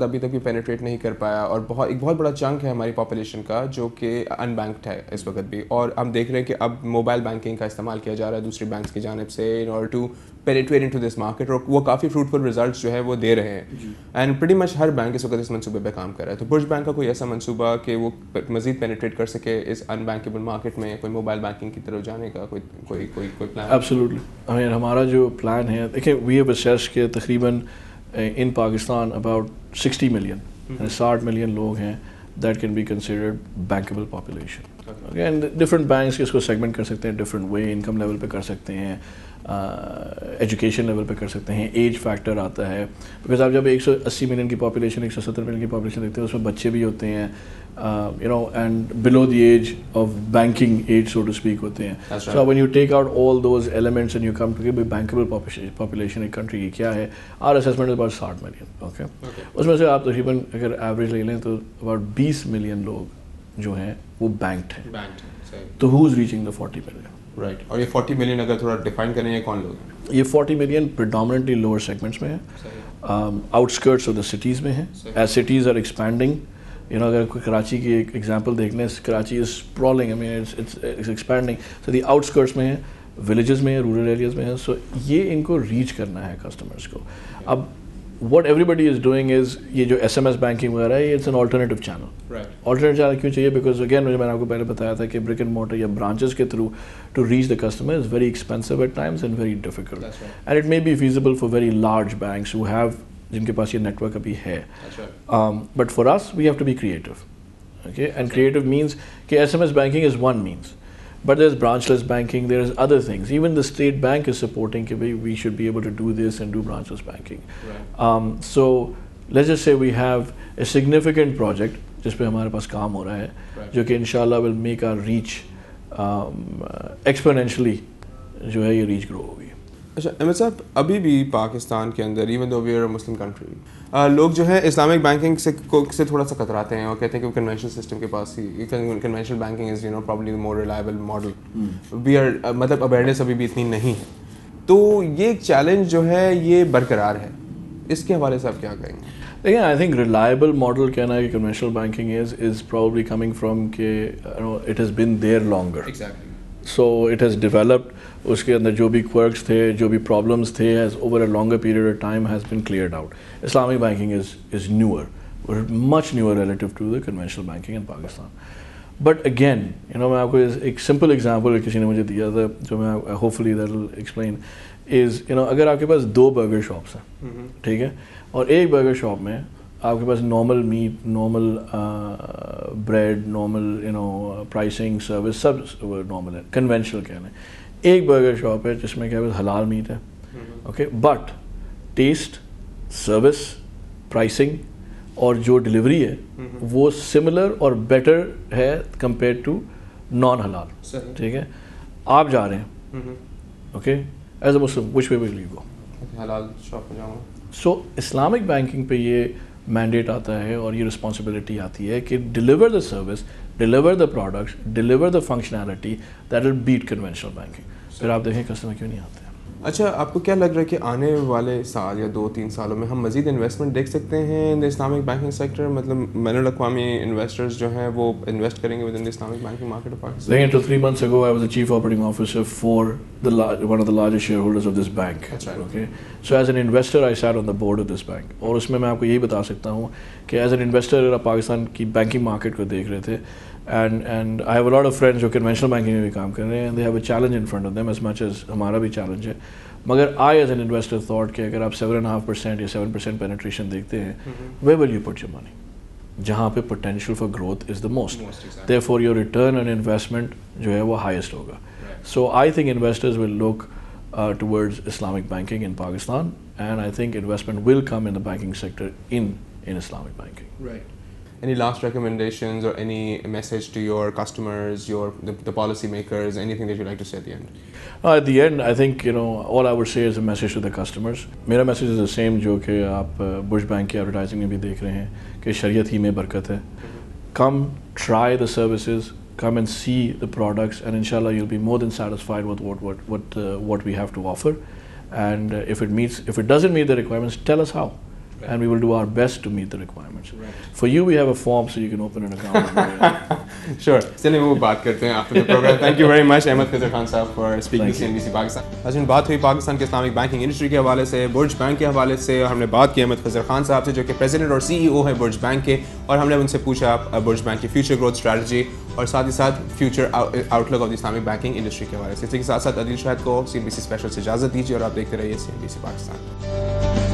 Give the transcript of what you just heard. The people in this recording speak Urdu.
ابھی تک بھی پینیٹریٹ نہیں کر پایا، اور ایک بہت بڑا چنک ہے ہماری پاپولیشن کا جو کہ ان بینکڈ ہے اس وقت بھی. اور ہم دیکھ رہے ہیں کہ اب موبائل بینکنگ کا استعمال کیا جا رہا ہے دوسری بینکس کی جانب سے in order to penetrate into this market, اور وہ کافی فروٹفل ریزلٹس جو ہے وہ دے رہے ہیں. اینڈ پریٹی مچ ہر بینک اس وقت اس منصوبے پہ کام کر رہا ہے. تو برج بینک کا کوئی ایسا منصوبہ کہ وہ مزید پینیٹریٹ کر سکے اس ان بینکیبل مارکیٹ میں، کوئی موبائل بینکنگ کی طرف جانے کا کوئی پلان؟ ایبسلیوٹلی. ہمارا جو پلان ہے، دیکھیں وی ہیو اسیسڈ کہ تقریباً in Pakistan about 60 million 60 million لوگ ہیں that can be considered bankable population. And different banks اس کو سیگمنٹ کر سکتے ہیں ڈفرینٹ وے، انکم لیول پہ کر سکتے ہیں، ایجوکیشن لیول پہ کر سکتے ہیں، ایج فیکٹر آتا ہے. بیکاز آپ جب 180 ملین کی پاپولیشن 170 ملین کی پاپولیشن دیکھتے ہیں اس میں بچے بھی ہوتے ہیں and below the age of banking age so to speak ہوتے ہیں. So when you take out all those elements and you come to کہ بینکیبل پاپولیشن ایک کنٹری کی کیا ہے، our assessment is about 60 million. Okay, اس میں سے آپ تقریباً اگر ایوریج لے لیں تو اباؤٹ 20 ملین لوگ جو ہیں وہ بینکڈ ہیں. تو who is reaching the 40 million? Right. اور یہ 40 ملین اگر تھوڑا ڈیفائن کریں یہ کون لوگ ہیں؟ یہ 40 ملین پریڈومنٹلی لوور سیگمنٹس میں ہیں، out skirts of the cities میں ہیں. ایز سٹیز آر ایکسپینڈنگ، اگر کراچی کی ایک ایگزامپل دیکھ لیں، Karachi is sprawling, I mean it's expanding. So the آؤٹ اسکرٹس میں ہیں، ولیجز میں ہیں، رورل ایریاز میں ہیں. سو یہ ان کو ریچ کرنا ہے کسٹمرس کو. اب what everybody is doing is یہ جو ایس ایم ایس بینکنگ وغیرہ ہے، it's an alternative channel. Alternative channel کیوں چاہیے؟ بیکاز اگین میں نے آپ کو پہلے بتایا تھا کہ برک اینڈ مورٹر یا برانچز کے through to reach the customer is very expensive at times and very difficult. And it may be feasible for very large banks who have, جن کے پاس یہ نیٹ ورک ابھی ہے. But for us we have to be creative. Okay, and creative means کہ SMS banking is one means, but there's branchless banking, there's other things. Even the state bank is supporting کہ we should be able to do this and do branchless banking. Right. So let's just say we have a significant project جس پہ ہمارے پاس کام ہو رہا ہے، جو کہ انشاءاللہ will make our reach exponentially جو ہے یہ reach grow ہوگی. اچھا احمد صاحب، ابھی بھی پاکستان کے اندر even though we are a Muslim country, لوگ جو ہے اسلامک بینکنگ سے تھوڑا سا کتراتے ہیں اور کہتے ہیں کہ وہ کنونشنل سسٹم کے پاس ہی، conventional banking is probably more reliable model. We are مطلب اویئرنیس ابھی بھی اتنی نہیں ہے. تو یہ ایک چیلنج جو ہے یہ برقرار ہے، اس کے حوالے سے آپ کیا کہیں گے؟ دیکھیں آئی تھنک ریلائبل ماڈل کہنا ہے کہ conventional banking is probably coming from کہ it has been there longer. So it has developed, اس کے اندر جو بھی quirks تھے، جو بھی پرابلمس تھے، as over a longer period of time has been cleared out. Islamic banking is never, much never relative to the conventional banking in Pakistan. But again میں آپ کو ایک سمپل ایگزامپل کسی نے مجھے دیا تھا جو میں hopefully that will explain as اگر آپ کے پاس 2 برگر شاپس ہیں، ٹھیک ہے، اور ایک برگر شاپ میں آپ کے پاس normal meat, normal bread, normal pricing, service سب نارمل ہے، کنونشنل کہنا ہے. ایک برگر شاپ ہے جس میں کیا حلال میٹ ہے، okay, but test, service, pricing اور جو ڈلیوری ہے وہ سملر اور بیٹر ہے کمپیئر ٹو نان حلال. ٹھیک ہے، آپ جا رہے ہیں، okay, as a Muslim which way will you go? حلال شاپ پہ جاؤں گا. سو اسلامک بینکنگ پہ یہ مینڈیٹ آتا ہے اور یہ رسپانسبلٹی آتی ہے کہ deliver the service, deliver the products, deliver the functionality that will beat conventional banking. پھر آپ دیکھیں کسٹمر کیوں نہیں آتے ہیں. اچھا، آپ کو کیا لگ رہا ہے کہ آنے والے سال یا 2-3 سالوں میں ہم مزید انویسٹمنٹ دیکھ سکتے ہیں ان دا اسلامک بینکنگ سیکٹر؟ مطلب بین الاقوامی انویسٹرز جو ہیں وہ انویسٹ کریں گے with in the Islamic banking market of Pakistan? Again, 2-3 months ago, I was the chief operating officer for one of the largest shareholders of this bank. Okay, so as an investor, I sat on the board of this bank. اور اس میں آپ کو یہی بتا سکتا ہوں کہ ایز این انویسٹر اگر آپ پاکستان کی بینکنگ مارکیٹ کو دیکھ رہے تھے، and I have a lot of friends جو کنونشنل بینکنگ میں بھی کام کر رہے ہیں، and they have a challenge in front of them as much as ہمارا بھی چیلنج ہے. مگر I as an investor thought کہ اگر آپ 7.5% یا 7% penetration دیکھتے ہیں، where will you put your money؟ جہاں پہ potential for growth is the most. Therefore your return on investment جو ہے وہ highest ہوگا. So I think investors will look towards Islamic banking in Pakistan, and I think investment will come in the banking sector in Islamic banking. Right. Any last recommendations or any message to your customers, the policy makers, anything that you'd like to say at the end? At the end, I think all I would say is a message to the customers. میرا message is the same جو کہ آپ بش بینک کی ایڈورٹائزنگ میں بھی دیکھ رہے ہیں کہ شریعت ہی میں برکت ہے. Come try the services, come and see the products, and inshallah you'll be more than satisfied with what we have to offer. And if it doesn't meet the requirements, tell us how. and we will do our best to meet the requirements. For you, we have a form so you can open an account. Sure. چلیں وہ بات کرتے ہیں after the program. Thank you very much Ahmad خضر خان صاحب for speaking to CNBC Pakistan. آج ہم بات ہوئی پاکستان کے اسلامک بینکنگ انڈسٹری کے حوالے سے, برج بینک کے حوالے سے, اور ہم نے بات کی احمد خضر خان صاحب سے جو کہ پریزیڈنٹ اور CEO ہے برج بینک کے, اور ہم نے ان سے پوچھا برج بینک کی فیوچر گروتھ اسٹریٹجی اور ساتھ ہی ساتھ future outlook of the Islamic banking industry کے حوالے سے. اسی کے ساتھ ساتھ عدیل شاہد کو CNBC اسپیشل سے اجازت دیجیے اور آپ دیکھتے رہیے CNBC پاکستان.